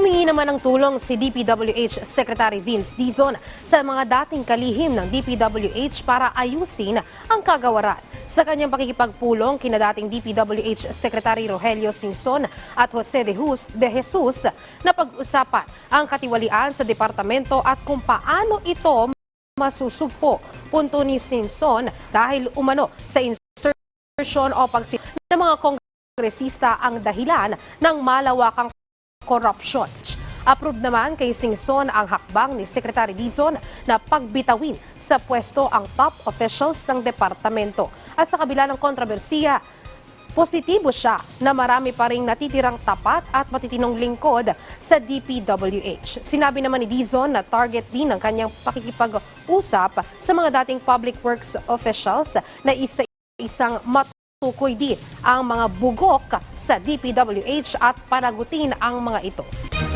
Humingi naman ng tulong si DPWH Secretary Vince Dizon sa mga dating kalihim ng DPWH para ayusin ang kagawaran. Sa kanyang pakikipagpulong kina dating DPWH Secretary Rogelio Singson at Jose de Jesus na pag-usapan ang katiwalian sa departamento at kung paano ito masusugpo. Punto ni Singson dahil umano sa insertion o pagsil ng mga kongresista ang dahilan ng malawakang corruption. Approved naman kay Singson ang hakbang ni Secretary Dizon na pagbitawin sa pwesto ang top officials ng departamento. At sa kabila ng kontrobersiya, positibo siya na marami pa ring natitirang tapat at matitinong lingkod sa DPWH. Sinabi naman ni Dizon na target din ng kanyang pakikipag-usap sa mga dating public works officials na isa-isang matukoy din ang mga bugok sa DPWH at panagutin ang mga ito.